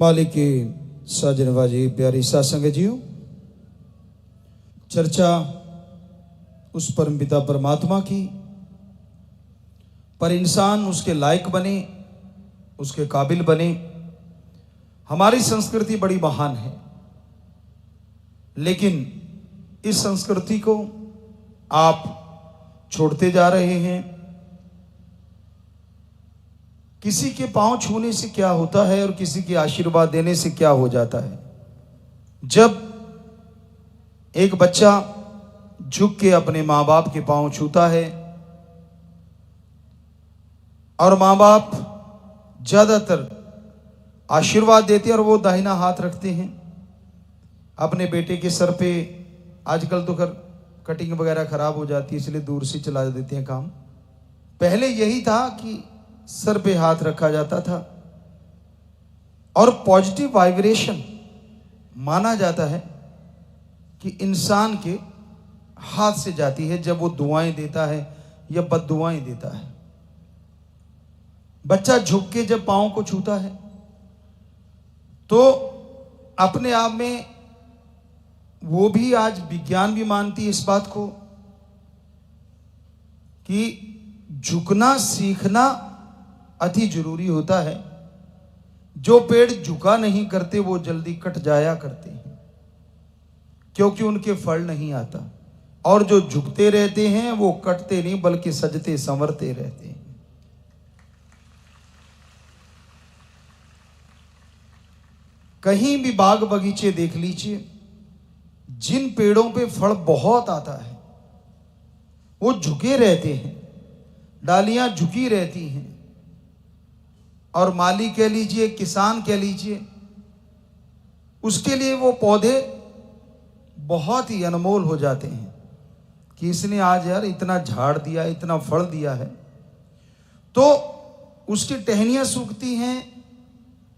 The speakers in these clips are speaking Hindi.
मालिक के साजनवाजी प्यारी सासंग जीव, चर्चा उस परमपिता परमात्मा की, पर इंसान उसके लायक बने, उसके काबिल बने। हमारी संस्कृति बड़ी महान है, लेकिन इस संस्कृति को आप छोड़ते जा रहे हैं। किसी के पांव छूने से क्या होता है और किसी के आशीर्वाद देने से क्या हो जाता है। जब एक बच्चा झुक के अपने माँ बाप के पांव छूता है और माँ बाप ज्यादातर आशीर्वाद देते हैं और वो दाहिना हाथ रखते हैं अपने बेटे के सर पे। आजकल तो कटिंग वगैरह खराब हो जाती है, इसलिए दूर से चला देते हैं काम। पहले यही था कि सर पे हाथ रखा जाता था और पॉजिटिव वाइब्रेशन माना जाता है कि इंसान के हाथ से जाती है जब वो दुआएं देता है या बद्दुआएं देता है। बच्चा झुक के जब पांव को छूता है तो अपने आप में वो भी, आज विज्ञान भी मानती है इस बात को कि झुकना सीखना अति जरूरी होता है। जो पेड़ झुका नहीं करते वो जल्दी कट जाया करते हैं, क्योंकि उनके फल नहीं आता। और जो झुकते रहते हैं वो कटते नहीं बल्कि सजते संवरते रहते हैं। कहीं भी बाग बगीचे देख लीजिए, जिन पेड़ों पे फल बहुत आता है वो झुके रहते हैं, डालियां झुकी रहती हैं। और माली कह लीजिए, किसान कह लीजिए, उसके लिए वो पौधे बहुत ही अनमोल हो जाते हैं कि इसने आज यार इतना झाड़ दिया, इतना फल दिया है। तो उसकी टहनियां सूखती हैं,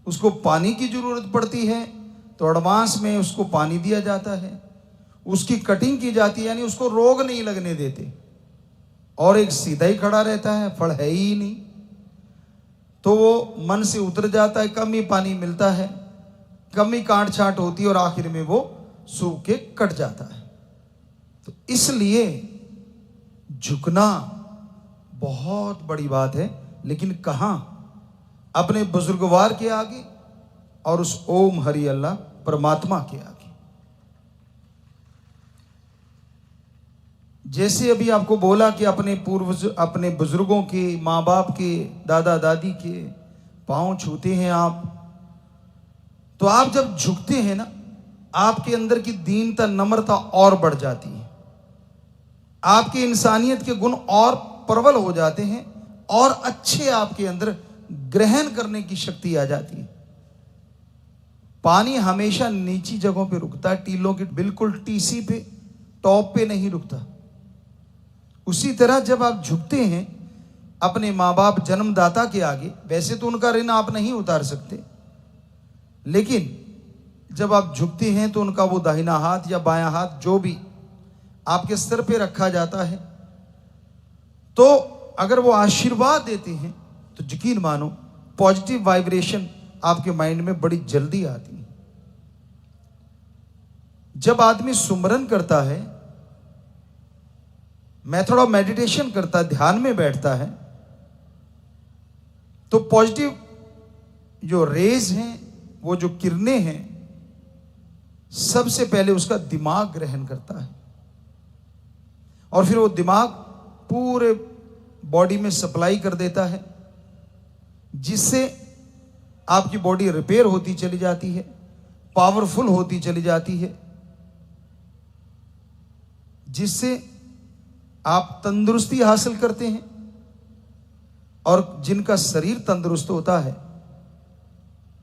उसको पानी की जरूरत पड़ती है, तो एडवांस में उसको पानी दिया जाता है, उसकी कटिंग की जाती है, यानी उसको रोग नहीं लगने देते। और एक सीधा ही खड़ा रहता है, फल है ही नहीं, तो वो मन से उतर जाता है, कम ही पानी मिलता है, कम ही काट छाट होती है और आखिर में वो सूख के कट जाता है। तो इसलिए झुकना बहुत बड़ी बात है, लेकिन कहां? अपने बुजुर्गवार के आगे और उस ओम हरि अल्लाह परमात्मा के आगे। जैसे अभी आपको बोला कि अपने पूर्वज, अपने बुजुर्गों के, माँ बाप के, दादा दादी के पांव छूते हैं आप, तो आप जब झुकते हैं ना, आपके अंदर की दीनता, नम्रता और बढ़ जाती है, आपकी इंसानियत के गुण और प्रबल हो जाते हैं और अच्छे आपके अंदर ग्रहण करने की शक्ति आ जाती है। पानी हमेशा नीची जगहों पे रुकता है, टीलों की बिल्कुल टीसी पे, टॉप पे नहीं रुकता। उसी तरह जब आप झुकते हैं अपने माँ बाप जन्मदाता के आगे, वैसे तो उनका ऋण आप नहीं उतार सकते, लेकिन जब आप झुकते हैं तो उनका वो दाहिना हाथ या बायां हाथ जो भी आपके सर पे रखा जाता है, तो अगर वो आशीर्वाद देते हैं तो यकीन मानो पॉजिटिव वाइब्रेशन आपके माइंड में बड़ी जल्दी आती है। जब आदमी सुमरन करता है, मेथड ऑफ मेडिटेशन करता है, ध्यान में बैठता है, तो पॉजिटिव जो रेज हैं, वो जो किरणें हैं, सबसे पहले उसका दिमाग ग्रहण करता है और फिर वो दिमाग पूरे बॉडी में सप्लाई कर देता है, जिससे आपकी बॉडी रिपेयर होती चली जाती है, पावरफुल होती चली जाती है, जिससे आप तंदुरुस्ती हासिल करते हैं। और जिनका शरीर तंदुरुस्त होता है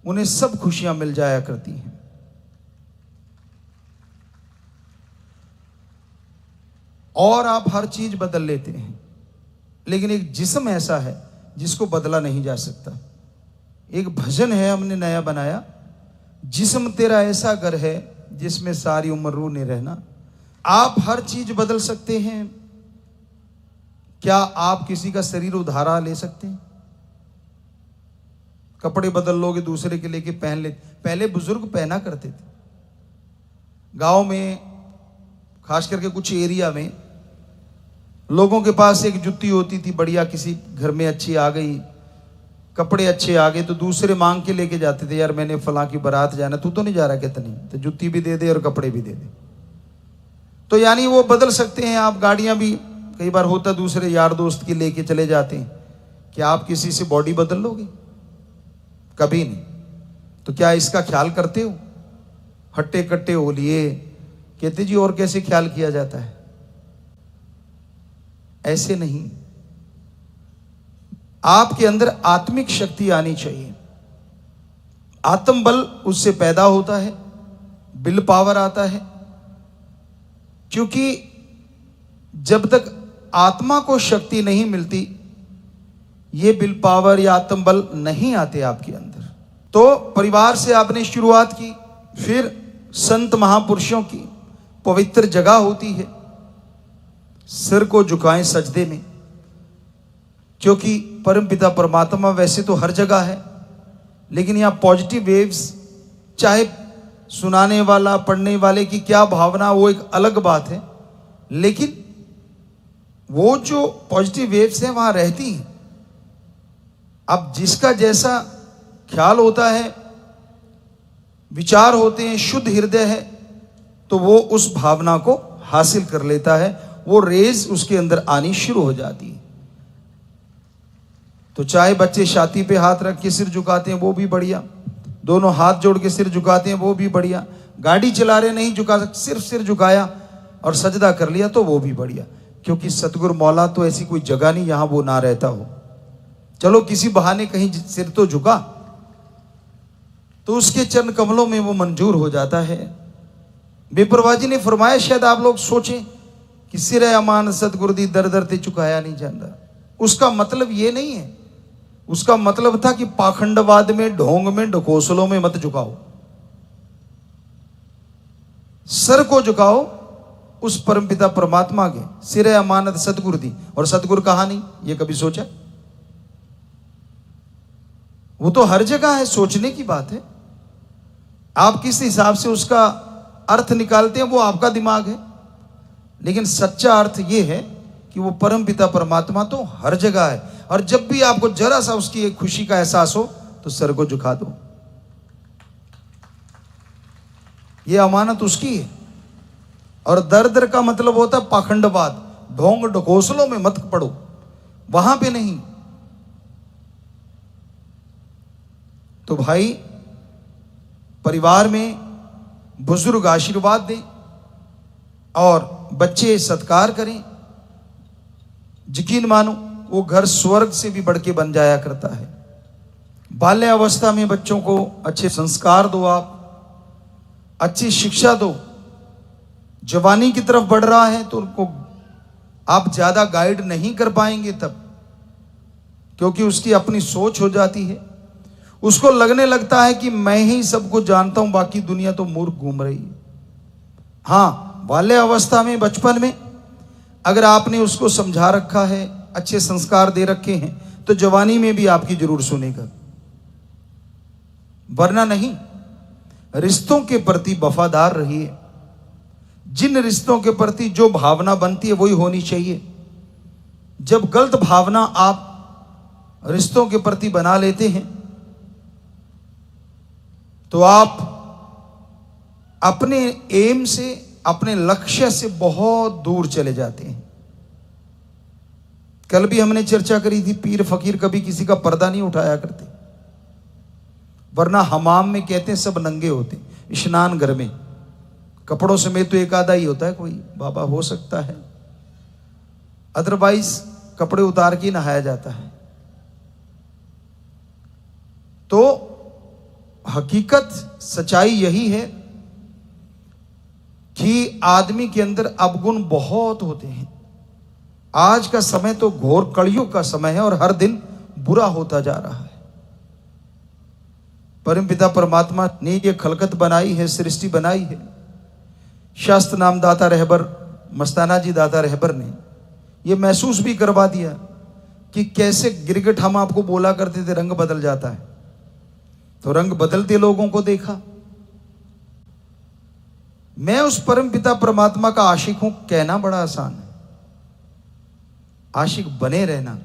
उन्हें सब खुशियां मिल जाया करती हैं। और आप हर चीज बदल लेते हैं, लेकिन एक जिस्म ऐसा है जिसको बदला नहीं जा सकता। एक भजन है हमने नया बनाया, जिस्म तेरा ऐसा घर है जिसमें सारी उम्र रूने रहना। आप हर चीज बदल सकते हैं, क्या आप किसी का शरीर उधारा ले सकते हैं? कपड़े बदल लोगे दूसरे के लेके पहन ले। पहले बुजुर्ग पहना करते थे। गांव में खास करके कुछ एरिया में लोगों के पास एक जुत्ती होती थी बढ़िया, किसी घर में अच्छी आ गई, कपड़े अच्छे आ गए तो दूसरे मांग के लेके जाते थे, यार मैंने फलां की बारात जाना, तू तो नहीं जा रहा कहता नहीं, तो जुत्ती भी दे दे और कपड़े भी दे दे। तो यानी वो बदल सकते हैं आप। गाड़ियां भी कई बार होता दूसरे यार दोस्त की लेके चले जाते हैं। क्या आप किसी से बॉडी बदल लोगे? कभी नहीं। तो क्या इसका ख्याल करते हो? हट्टे कट्टे हो लिए, कहते जी और कैसे ख्याल किया जाता है? ऐसे नहीं। आपके अंदर आत्मिक शक्ति आनी चाहिए। आत्मबल उससे पैदा होता है, विल पावर आता है। क्योंकि जब तक आत्मा को शक्ति नहीं मिलती, ये विल पावर या आत्मबल नहीं आते आपके अंदर। तो परिवार से आपने शुरुआत की, फिर संत महापुरुषों की पवित्र जगह होती है, सिर को झुकाएं सजदे में, क्योंकि परमपिता परमात्मा वैसे तो हर जगह है, लेकिन यहाँ पॉजिटिव वेव्स, चाहे सुनाने वाला पढ़ने वाले की क्या भावना वो एक अलग बात है, लेकिन वो जो पॉजिटिव वेव्स हैं वहाँ रहती हैं। अब जिसका जैसा ख्याल होता है, विचार होते हैं, शुद्ध हृदय है, तो वो उस भावना को हासिल कर लेता है, वो रेज उसके अंदर आनी शुरू हो जाती है। तो चाहे बच्चे छाती पे हाथ रख के सिर झुकाते हैं वो भी बढ़िया, दोनों हाथ जोड़ के सिर झुकाते हैं वो भी बढ़िया, गाड़ी चला रहे नहीं झुका सकते, सिर्फ सिर झुकाया और सजदा कर लिया तो वो भी बढ़िया। क्योंकि सतगुरु मौला तो ऐसी कोई जगह नहीं जहां वो ना रहता हो। चलो किसी बहाने कहीं सिर तो झुका, तो उसके चरण कमलों में वो मंजूर हो जाता है। बेपरवाह जी ने फरमाया, शायद आप लोग सोचें कि सिर अमान सतगुरु दी दर दर ते चुकाया नहीं जाता। उसका मतलब ये नहीं है, उसका मतलब था कि पाखंडवाद में, ढोंग में, ढकोसलों में मत झुकाओ, सर को झुकाओ उस परमपिता परमात्मा के। सिर अमानत सतगुरु दी, और सतगुरु कहा नहीं, ये कभी सोचा? वो तो हर जगह है, सोचने की बात है। आप किस हिसाब से उसका अर्थ निकालते हैं वो आपका दिमाग है, लेकिन सच्चा अर्थ ये है कि वो परमपिता परमात्मा तो हर जगह है। और जब भी आपको जरा सा उसकी एक खुशी का एहसास हो तो सर को झुका दो, ये अमानत उसकी है। और दर दर का मतलब होता है पाखंडवाद, ढोंग ढकोसलों में मत पड़ो, वहां पे नहीं। तो भाई परिवार में बुजुर्ग आशीर्वाद दें और बच्चे सत्कार करें, यकीन मानो वो घर स्वर्ग से भी बढ़ के बन जाया करता है। बाल्यावस्था में बच्चों को अच्छे संस्कार दो, आप अच्छी शिक्षा दो। जवानी की तरफ बढ़ रहा है तो उनको आप ज्यादा गाइड नहीं कर पाएंगे तब, क्योंकि उसकी अपनी सोच हो जाती है। उसको लगने लगता है कि मैं ही सबको जानता हूं, बाकी दुनिया तो मूर्ख घूम रही है। हाँ, बाल्य अवस्था में, बचपन में अगर आपने उसको समझा रखा है, अच्छे संस्कार दे रखे हैं, तो जवानी में भी आपकी जरूर सुनेगा, वरना नहीं। रिश्तों के प्रति वफादार रहिए। जिन रिश्तों के प्रति जो भावना बनती है वही होनी चाहिए। जब गलत भावना आप रिश्तों के प्रति बना लेते हैं तो आप अपने एम से, अपने लक्ष्य से बहुत दूर चले जाते हैं। कल भी हमने चर्चा करी थी, पीर फकीर कभी किसी का पर्दा नहीं उठाया करते, वरना हमाम में कहते हैं सब नंगे होते, स्नान घर में कपड़ों समेत तो एक आधा ही होता है, कोई बाबा हो सकता है, अदरवाइज कपड़े उतार के नहाया जाता है। तो हकीकत सच्चाई यही है कि आदमी के अंदर अवगुण बहुत होते हैं। आज का समय तो घोर कलयुग का समय है और हर दिन बुरा होता जा रहा है। परमपिता परमात्मा ने ये खलकत बनाई है, सृष्टि बनाई है। शास्त्र नाम दाता रहबर, मस्ताना जी दाता रहबर ने ये महसूस भी करवा दिया कि कैसे गिरगिट, हम आपको बोला करते थे रंग बदल जाता है, तो रंग बदलते लोगों को देखा। मैं उस परम पिता परमात्मा का आशिक हूं कहना बड़ा आसान है, आशिक बने रहना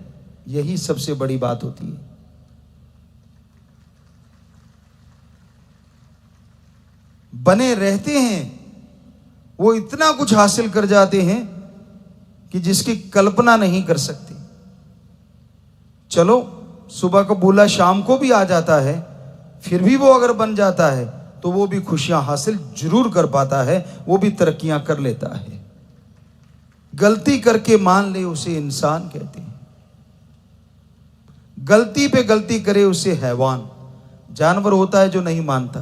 यही सबसे बड़ी बात होती है। बने रहते हैं वो इतना कुछ हासिल कर जाते हैं कि जिसकी कल्पना नहीं कर सकते। चलो सुबह को बोला शाम को भी आ जाता है, फिर भी वो अगर बन जाता है तो वो भी खुशियां हासिल जरूर कर पाता है, वो भी तरक्कियां कर लेता है। गलती करके मान ले उसे इंसान कहते हैं, गलती पे गलती करे उसे हैवान, जानवर होता है जो नहीं मानता,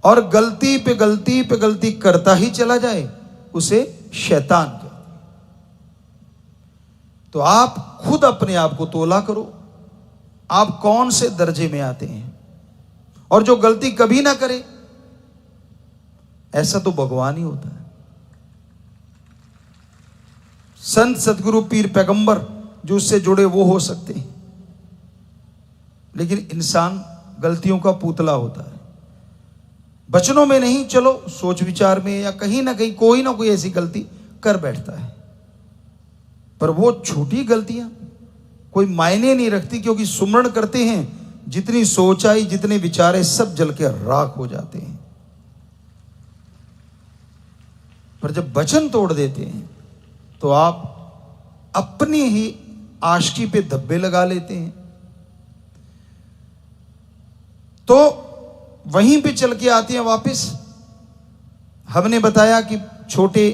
और गलती पे गलती करता ही चला जाए उसे शैतान कहते हैं। तो आप खुद अपने आप को तोला करो, आप कौन से दर्जे में आते हैं। और जो गलती कभी ना करे ऐसा तो भगवान ही होता है। संत सदगुरु पीर पैगंबर जो उससे जुड़े वो हो सकते हैं, लेकिन इंसान गलतियों का पुतला होता है। बचनों में नहीं, चलो सोच विचार में या कहीं ना कहीं कोई ना कोई ऐसी गलती कर बैठता है, पर वो छोटी गलतियां कोई मायने नहीं रखती, क्योंकि सुमरण करते हैं जितनी सोच आई जितने विचारे सब जल के राख हो जाते हैं। पर जब वचन तोड़ देते हैं तो आप अपनी ही आशिकी पे धब्बे लगा लेते हैं। तो वहीं पे चल के आते हैं वापस। हमने बताया कि छोटे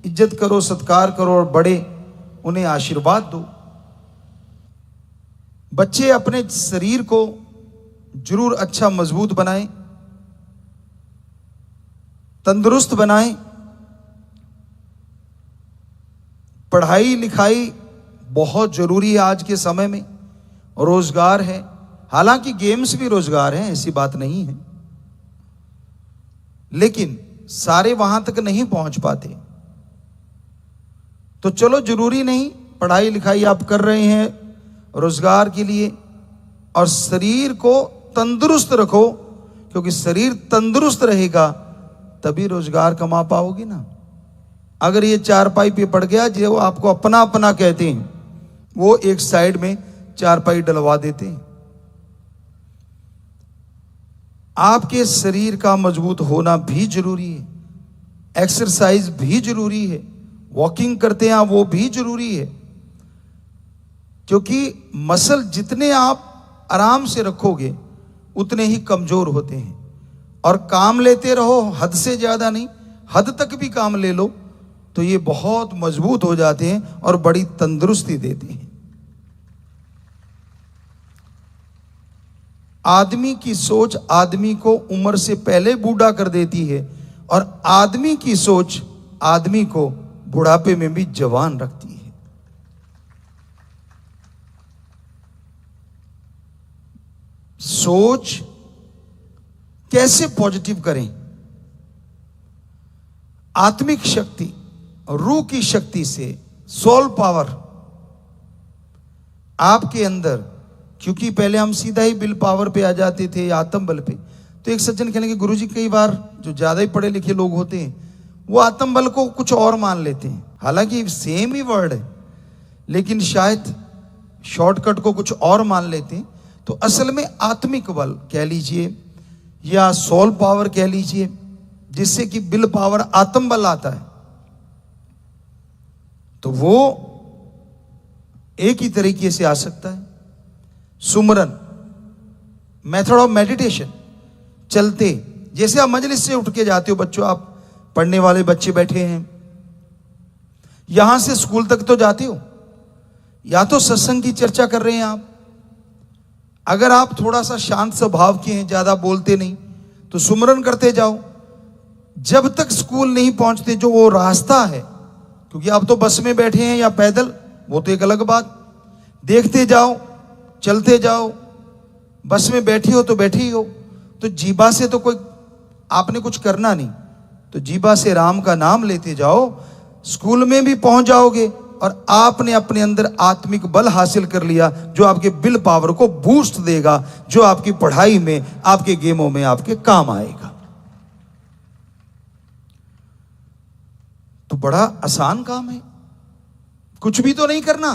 इज्जत करो, सत्कार करो, और बड़े उन्हें आशीर्वाद दो। बच्चे अपने शरीर को जरूर अच्छा मजबूत बनाएं, तंदुरुस्त बनाएं। पढ़ाई लिखाई बहुत जरूरी है आज के समय में, रोजगार है, हालांकि गेम्स भी रोजगार है, ऐसी बात नहीं है, लेकिन सारे वहां तक नहीं पहुंच पाते। तो चलो जरूरी नहीं, पढ़ाई लिखाई आप कर रहे हैं रोजगार के लिए, और शरीर को तंदुरुस्त रखो, क्योंकि शरीर तंदुरुस्त रहेगा तभी रोजगार कमा पाओगे ना। अगर ये चारपाई पे पड़ गया, जो आपको अपना अपना कहते हैं, वो एक साइड में चारपाई डलवा देते हैं। आपके शरीर का मजबूत होना भी जरूरी है, एक्सरसाइज भी जरूरी है, वॉकिंग करते हैं वो भी जरूरी है, क्योंकि मसल जितने आप आराम से रखोगे उतने ही कमजोर होते हैं। और काम लेते रहो, हद से ज्यादा नहीं, हद तक भी काम ले लो तो ये बहुत मजबूत हो जाते हैं और बड़ी तंदुरुस्ती देते हैं। आदमी की सोच आदमी को उम्र से पहले बूढ़ा कर देती है, और आदमी की सोच आदमी को बुढ़ापे में भी जवान रखती है। सोच कैसे पॉजिटिव करें? आत्मिक शक्ति, रूह की शक्ति से, सोल पावर आपके अंदर, क्योंकि पहले हम सीधा ही विल पावर पे आ जाते थे, आत्म बल पे। तो एक सज्जन कहने के गुरुजी, कई बार जो ज्यादा ही पढ़े लिखे लोग होते हैं वो आत्म बल को कुछ और मान लेते हैं, हालांकि सेम ही वर्ड है, लेकिन शायद शॉर्टकट को कुछ और मान लेते हैं। तो असल में आत्मिक बल कह लीजिए या सोल पावर कह लीजिए, जिससे कि विल पावर आत्म बल आता है, तो वो एक ही तरीके से आ सकता है। सुमरन, मेथड ऑफ मेडिटेशन, चलते, जैसे आप मजलिस से उठ के जाते हो, बच्चों आप पढ़ने वाले बच्चे बैठे हैं, यहां से स्कूल तक तो जाते हो, या तो सत्संग की चर्चा कर रहे हैं आप। अगर आप थोड़ा सा शांत स्वभाव के हैं, ज्यादा बोलते नहीं, तो सुमरन करते जाओ जब तक स्कूल नहीं पहुंचते। जो वो रास्ता है, क्योंकि आप तो बस में बैठे हैं या पैदल, वो तो एक अलग बात, देखते जाओ, चलते जाओ। बस में बैठी हो तो बैठी ही हो, तो जीभा से तो कोई आपने कुछ करना नहीं, तो जीभा से राम का नाम लेते जाओ, स्कूल में भी पहुंच जाओगे, और आपने अपने अंदर आत्मिक बल हासिल कर लिया जो आपके विल पावर को बूस्ट देगा, जो आपकी पढ़ाई में, आपके गेमों में आपके काम आएगा। तो बड़ा आसान काम है, कुछ भी तो नहीं करना,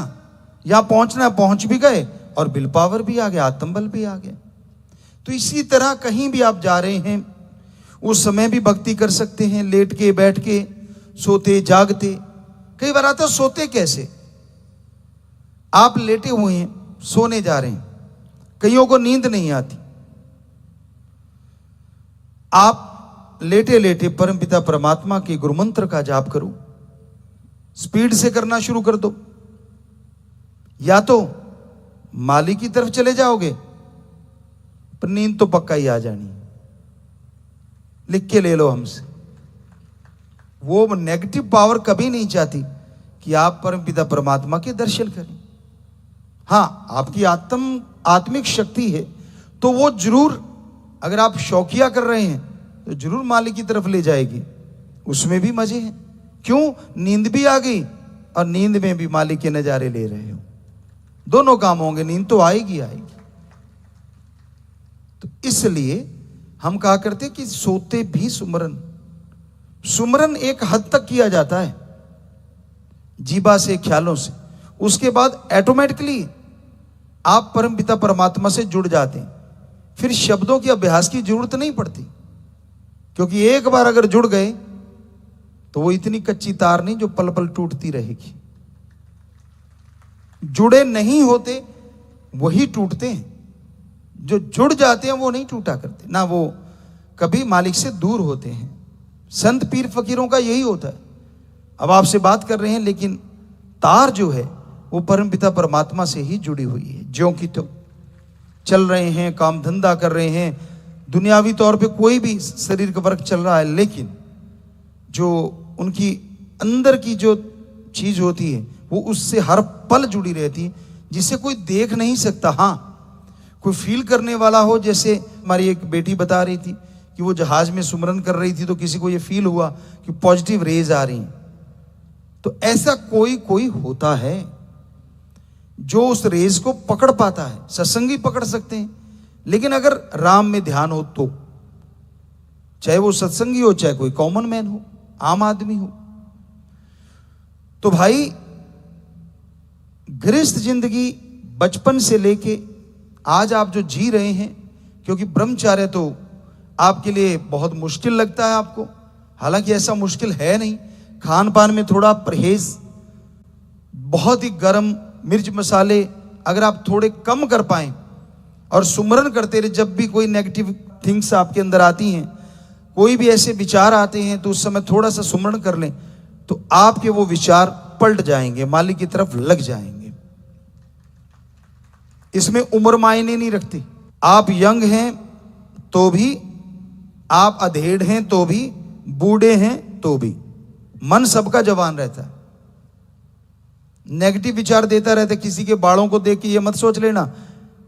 यहां पहुंचना, पहुंच भी गए और विल पावर भी आ गया, आत्मबल भी आ गया। तो इसी तरह कहीं भी आप जा रहे हैं उस समय भी भक्ति कर सकते हैं, लेट के, बैठ के, सोते जागते। कई बार आता सोते कैसे, आप लेटे हुए हैं, सोने जा रहे हैं, कईयों को नींद नहीं आती, आप लेटे लेटे परमपिता परमात्मा के गुरु मंत्र का जाप करो, स्पीड से करना शुरू कर दो। या तो मालिक की तरफ चले जाओगे पर नींद तो पक्का ही आ जानी, लिख के ले लो हमसे। वो नेगेटिव पावर कभी नहीं चाहती कि आप परमपिता परमात्मा के दर्शन करें। हां, आपकी आत्मिक शक्ति है तो वो जरूर, अगर आप शौकिया कर रहे हैं तो जरूर मालिक की तरफ ले जाएगी, उसमें भी मजे हैं। क्यों, नींद भी आ गई और नींद में भी मालिक के नजारे ले रहे हो, दोनों काम होंगे, नींद तो आएगी आएगी। तो इसलिए हम कहा करते कि सोते भी सुमरन, सुमरन एक हद तक किया जाता है जीवा से, ख्यालों से, उसके बाद ऑटोमेटिकली आप परमपिता परमात्मा से जुड़ जाते हैं। फिर शब्दों के अभ्यास की जरूरत नहीं पड़ती, क्योंकि एक बार अगर जुड़ गए तो वो इतनी कच्ची तार नहीं जो पल पल टूटती रहेगी। जुड़े नहीं होते वही टूटते हैं, जो जुड़ जाते हैं वो नहीं टूटा करते, ना वो कभी मालिक से दूर होते हैं। संत पीर फकीरों का यही होता है। अब आपसे बात कर रहे हैं लेकिन तार जो है वो परमपिता परमात्मा से ही जुड़ी हुई है। ज्यों की तो चल रहे हैं, काम धंधा कर रहे हैं, दुनियावी तौर पे कोई भी शरीर का वर्क चल रहा है, लेकिन जो उनकी अंदर की जो चीज होती है वो उससे हर पल जुड़ी रहती है, जिसे कोई देख नहीं सकता। हाँ, कोई फील करने वाला हो, जैसे हमारी एक बेटी बता रही थी कि वो जहाज में सुमरन कर रही थी तो किसी को ये फील हुआ कि पॉजिटिव रेज आ रही हैं। तो ऐसा कोई कोई होता है जो उस रेज को पकड़ पाता है। सत्संगी पकड़ सकते हैं, लेकिन अगर राम में ध्यान हो तो, चाहे वो सत्संगी हो, चाहे कोई कॉमन मैन हो, आम आदमी हो। तो भाई गृहस्थ जिंदगी बचपन से लेके आज आप जो जी रहे हैं, क्योंकि ब्रह्मचार्य तो आपके लिए बहुत मुश्किल लगता है आपको, हालांकि ऐसा मुश्किल है नहीं। खान पान में थोड़ा परहेज, बहुत ही गर्म मिर्च मसाले अगर आप थोड़े कम कर पाएं और सुमरन करते रहे, जब भी कोई नेगेटिव थिंग्स आपके अंदर आती हैं, कोई भी ऐसे विचार आते हैं, तो उस समय थोड़ा सा सुमरन कर लें तो आपके वो विचार पलट जाएंगे, मालिक की तरफ लग जाएंगे। इसमें उम्र मायने नहीं रखती। आप यंग हैं तो भी, आप अधेड़ हैं तो भी, बूढ़े हैं तो भी, मन सबका जवान रहता है। नेगेटिव विचार देता रहता है, किसी के बालों को देख के ये मत सोच लेना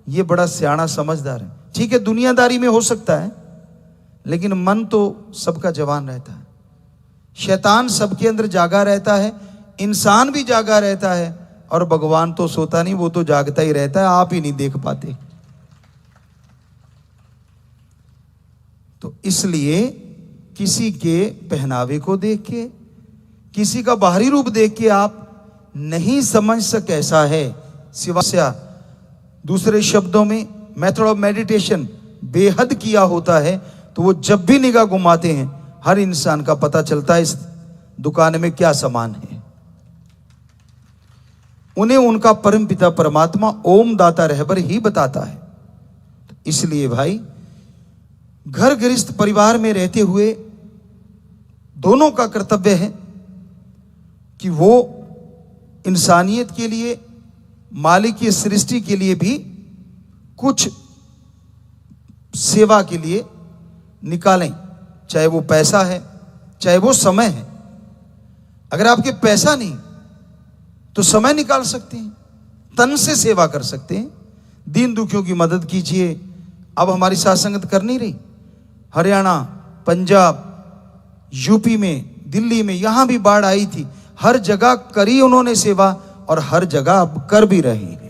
ये बड़ा सियाना समझदार है। ठीक है, दुनियादारी में हो सकता है, लेकिन मन तो सबका जवान रहता है। शैतान सबके अंदर जागा रहता है, इंसान भी जागा रहता है, और भगवान तो सोता नहीं, वो तो जागता ही रहता है, आप ही नहीं देख पाते। तो इसलिए किसी के पहनावे को देख के, किसी का बाहरी रूप देख के आप नहीं समझ सक कैसा है, सिवाय दूसरे शब्दों में मेथड ऑफ मेडिटेशन बेहद किया होता है, तो वो जब भी निगाह घुमाते हैं हर इंसान का पता चलता है इस दुकान में क्या सामान है। उन्हें उनका परम पिता परमात्मा ओम दाता रहबर ही बताता है। इसलिए भाई घर गृहस्थ परिवार में रहते हुए दोनों का कर्तव्य है कि वो इंसानियत के लिए, मालिक की सृष्टि के लिए भी कुछ सेवा के लिए निकालें, चाहे वो पैसा है, चाहे वो समय है। अगर आपके पैसा नहीं तो समय निकाल सकते हैं, तन से सेवा कर सकते हैं, दीन दुखियों की मदद कीजिए। अब हमारी साथ संगत कर नहीं रही, हरियाणा, पंजाब, यूपी में, दिल्ली में, यहां भी बाढ़ आई थी। हर जगह करी उन्होंने सेवा और हर जगह अब कर भी रहे हैं।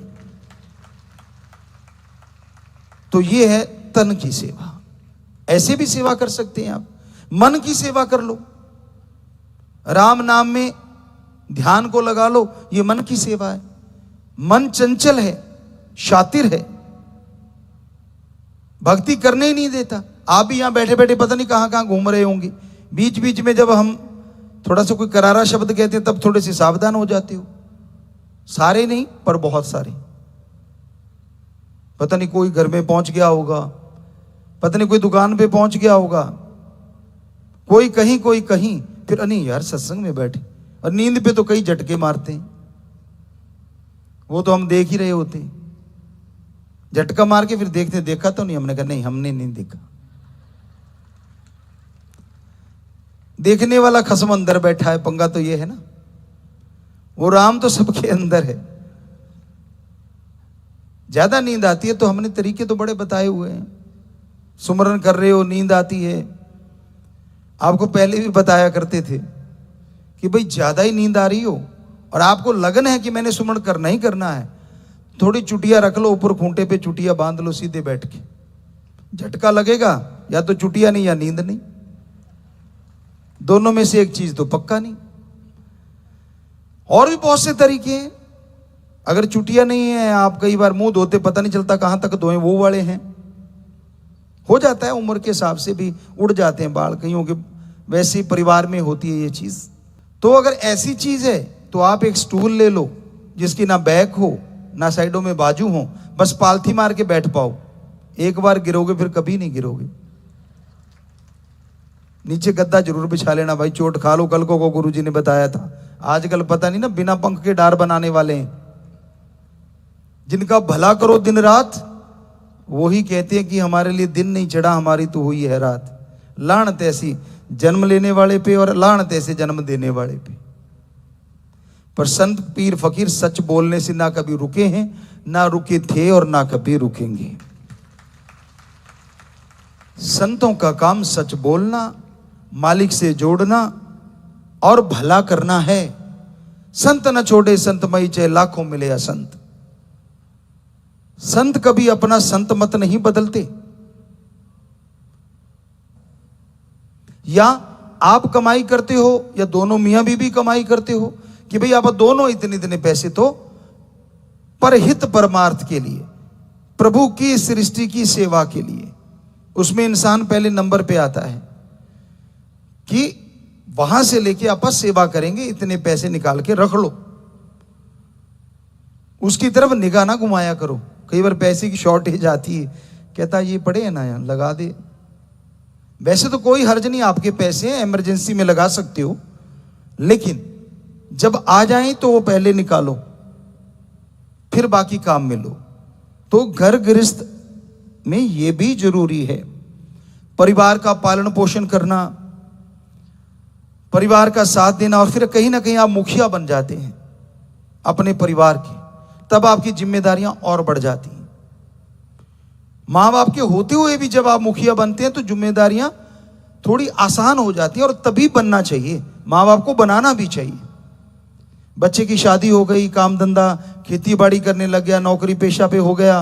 तो ये है तन की सेवा। ऐसे भी सेवा कर सकते हैं आप, मन की सेवा कर लो, राम नाम में ध्यान को लगा लो, ये मन की सेवा है। मन चंचल है, शातिर है, भक्ति करने ही नहीं देता। आप भी यहां बैठे बैठे पता नहीं कहां कहां घूम रहे होंगे, बीच बीच में जब हम थोड़ा सा कोई करारा शब्द कहते हैं तब थोड़े से सावधान हो जाते हो। सारे नहीं पर बहुत सारे। पता नहीं कोई घर में पहुंच गया होगा, पता नहीं कोई दुकान पे पहुंच गया होगा, कोई कहीं कोई कहीं, फिर नहीं यार सत्संग में बैठे, और नींद पे तो कई झटके मारते हैं, वो तो हम देख ही रहे होते हैं। झटका मार के फिर देखते देखा तो नहीं, हमने कहा नहीं हमने नहीं देखा। देखने वाला खसम अंदर बैठा है, पंगा तो ये है ना। वो राम तो सबके अंदर है। ज्यादा नींद आती है तो हमने तरीके तो बड़े बताए हुए हैं। सुमरन कर रहे हो नींद आती है, आपको पहले भी बताया करते थे कि भाई ज्यादा ही नींद आ रही हो और आपको लगन है कि मैंने सुमरन करना ही करना है, थोड़ी चुटिया रख लो ऊपर, खूंटे पे चुटिया बांध लो सीधे बैठ के। झटका लगेगा या तो चुटिया नहीं या नींद नहीं, दोनों में से एक चीज तो पक्का नहीं। और भी बहुत से तरीके हैं। अगर चुटिया नहीं है, आप कई बार मुंह धोते पता नहीं चलता कहां तक धोए, वो वाले हैं। हो जाता है, उम्र के हिसाब से भी उड़ जाते हैं बाल कईयों के, वैसे परिवार में होती है ये चीज। तो अगर ऐसी चीज है तो आप एक स्टूल ले लो जिसकी ना बैक हो ना साइडों में बाजू हो, बस पालथी मार के बैठ पाओ। एक बार गिरोगे फिर कभी नहीं गिरोगे। नीचे गद्दा जरूर बिछा लेना भाई, चोट खा लो कल को गुरुजी ने बताया था। आजकल पता नहीं ना बिना पंख के डार बनाने वाले हैं, जिनका भला करो दिन रात, वही कहते हैं कि हमारे लिए दिन नहीं चढ़ा हमारी तो हुई है रात। लानत ऐसी जन्म लेने वाले पे और लानत ऐसे जन्म देने वाले पे। पर संत पीर फकीर सच बोलने से ना कभी रुके हैं, ना रुके थे और ना कभी रुकेंगे। संतों का काम सच बोलना, मालिक से जोड़ना और भला करना है। संत न छोड़े संतमई चाहे लाखों मिले असंत। संत कभी अपना संत मत नहीं बदलते। या आप कमाई करते हो या दोनों मियां बीवी कमाई करते हो कि भाई आप दोनों इतने इतने पैसे तो परहित परमार्थ के लिए, प्रभु की सृष्टि की सेवा के लिए, उसमें इंसान पहले नंबर पे आता है कि वहां से लेके आप सेवा करेंगे, इतने पैसे निकाल के रख लो, उसकी तरफ निगाह ना घुमाया करो। कई बार पैसे की शॉर्टेज आती है, कहता ये पड़े है ना यार लगा दे। वैसे तो कोई हर्ज नहीं, आपके पैसे इमरजेंसी में लगा सकते हो, लेकिन जब आ जाएं तो वो पहले निकालो, फिर बाकी काम में लो। तो घर गृहस्थ में ये भी जरूरी है, परिवार का पालन पोषण करना, परिवार का साथ देना। और फिर कहीं ना कहीं आप मुखिया बन जाते हैं अपने परिवार के, तब आपकी जिम्मेदारियां और बढ़ जाती हैं। मां बाप के होते हुए भी जब आप मुखिया बनते हैं तो जिम्मेदारियां थोड़ी आसान हो जाती हैं, और तभी बनना चाहिए, मां बाप को बनाना भी चाहिए। बच्चे की शादी हो गई, काम धंधा खेती बाड़ी करने लग गया, नौकरी पेशा पे हो गया,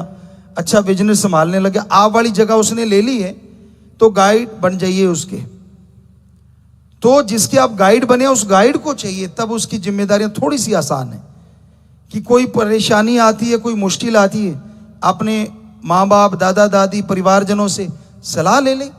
अच्छा बिजनेस संभालने लग गया, आप वाली जगह उसने ले ली है तो गाइड बन जाइए उसके। तो जिसके आप गाइड बने उस गाइड को चाहिए, तब उसकी जिम्मेदारियां थोड़ी सी आसान है। कि कोई परेशानी आती है, कोई मुश्किल आती है, अपने माँ बाप दादा दादी परिवारजनों से सलाह ले लें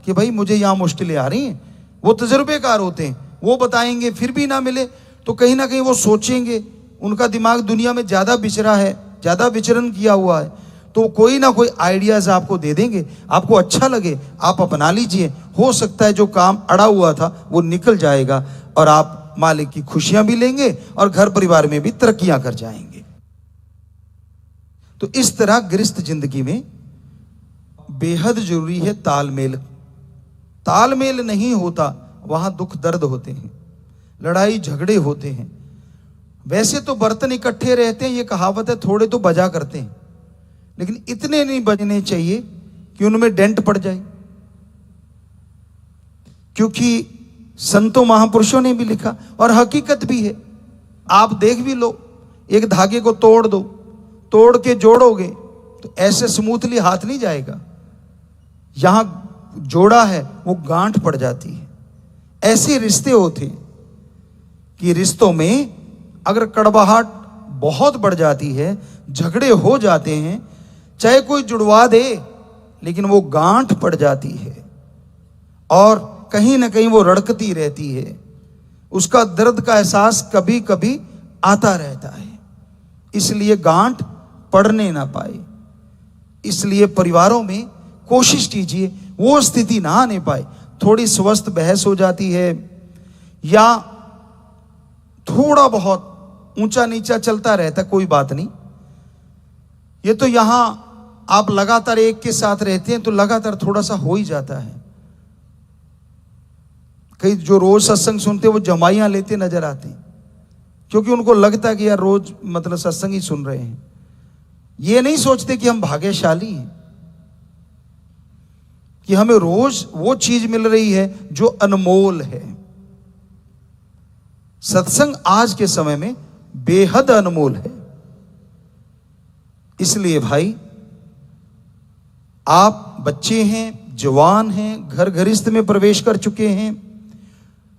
कि भाई मुझे यहाँ मुश्किलें आ रही हैं। वो तजुर्बेकार होते हैं, वो बताएंगे, फिर भी ना मिले तो कहीं ना कहीं वो सोचेंगे, उनका दिमाग दुनिया में ज़्यादा बिचरा है, ज़्यादा विचरण किया हुआ है, तो कोई ना कोई आइडियाज़ आपको दे देंगे, आपको अच्छा लगे आप अपना लीजिए। हो सकता है जो काम अड़ा हुआ था वो निकल जाएगा और आप मालिक की खुशियां भी लेंगे और घर परिवार में भी तरक्कियां कर जाएंगे। तो इस तरह गृहस्थ जिंदगी में बेहद जरूरी है तालमेल। तालमेल नहीं होता वहां दुख दर्द होते हैं, लड़ाई झगड़े होते हैं। वैसे तो बर्तन इकट्ठे रहते हैं, ये कहावत है, थोड़े तो बजा करते हैं, लेकिन इतने नहीं बजने चाहिए कि उनमें डेंट पड़ जाए। क्योंकि संतों महापुरुषों ने भी लिखा और हकीकत भी है। आप देख भी लो, एक धागे को तोड़ दो, तोड़ के जोड़ोगे तो ऐसे स्मूथली हाथ नहीं जाएगा, यहां जोड़ा है वो गांठ पड़ जाती है। ऐसे रिश्ते होते कि रिश्तों में अगर कड़वाहट बहुत बढ़ जाती है, झगड़े हो जाते हैं, चाहे कोई जुड़वा दे लेकिन वो गांठ पड़ जाती है और कहीं ना कहीं वो रड़कती रहती है, उसका दर्द का एहसास कभी कभी आता रहता है। इसलिए गांठ पड़ने ना पाए, इसलिए परिवारों में कोशिश कीजिए वो स्थिति ना आने पाए। थोड़ी स्वस्थ बहस हो जाती है या थोड़ा बहुत ऊंचा नीचा चलता रहता, कोई बात नहीं। ये तो यहां आप लगातार एक के साथ रहते हैं तो लगातार थोड़ा सा हो ही जाता है। कई जो रोज सत्संग सुनते हैं वो जमाइयां लेते नजर आते हैं, क्योंकि उनको लगता है कि यार रोज मतलब सत्संग ही सुन रहे हैं। ये नहीं सोचते कि हम भाग्यशाली हैं कि हमें रोज वो चीज मिल रही है जो अनमोल है। सत्संग आज के समय में बेहद अनमोल है। इसलिए भाई, आप बच्चे हैं, जवान हैं, घर गृहस्थ में प्रवेश कर चुके हैं,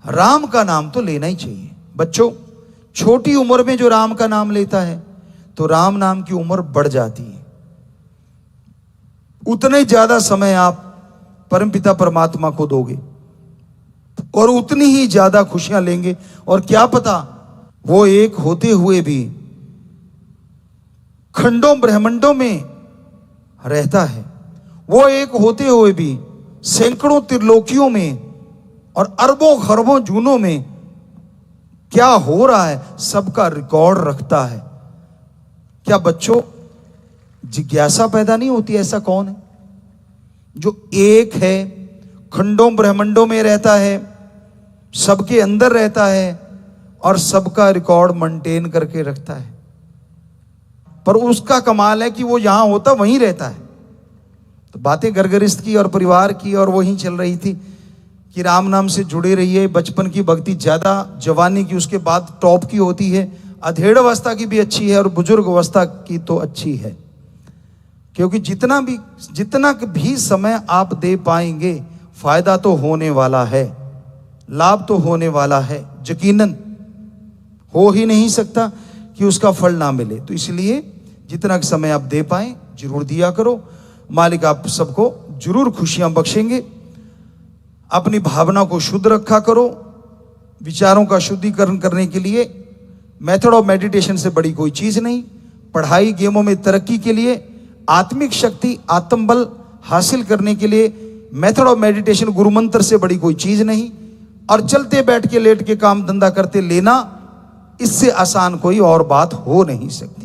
राम का नाम तो लेना ही चाहिए। बच्चों, छोटी उम्र में जो राम का नाम लेता है तो राम नाम की उम्र बढ़ जाती है। उतने ज्यादा समय आप परमपिता परमात्मा को दोगे और उतनी ही ज्यादा खुशियां लेंगे। और क्या पता वो एक होते हुए भी खंडों ब्रह्मांडों में रहता है, वो एक होते हुए भी सैकड़ों त्रिलोकियों में और अरबों खरबों जूनों में क्या हो रहा है सबका रिकॉर्ड रखता है। क्या बच्चों जिज्ञासा पैदा नहीं होती, ऐसा कौन है जो एक है, खंडों ब्रह्मांडों में रहता है, सबके अंदर रहता है और सबका रिकॉर्ड मेंटेन करके रखता है? पर उसका कमाल है कि वो यहां होता वहीं रहता है। तो बातें घर गृहस्थ की और परिवार की और वहीं चल रही थी कि राम नाम से जुड़े रहिए। बचपन की भक्ति ज्यादा, जवानी की उसके बाद टॉप की होती है, अधेड़ अवस्था की भी अच्छी है और बुजुर्ग अवस्था की तो अच्छी है। क्योंकि जितना भी समय आप दे पाएंगे फायदा तो होने वाला है, लाभ तो होने वाला है। यकीनन हो ही नहीं सकता कि उसका फल ना मिले। तो इसलिए जितना समय आप दे पाएं जरूर दिया करो। मालिक आप सबको जरूर खुशियां बख्शेंगे। अपनी भावना को शुद्ध रखा करो। विचारों का शुद्धिकरण करने के लिए मेथड ऑफ मेडिटेशन से बड़ी कोई चीज नहीं। पढ़ाई गेमों में तरक्की के लिए, आत्मिक शक्ति आत्मबल हासिल करने के लिए मेथड ऑफ मेडिटेशन गुरु मंत्र से बड़ी कोई चीज नहीं। और चलते बैठ के लेट के काम धंधा करते लेना, इससे आसान कोई और बात हो नहीं सकती।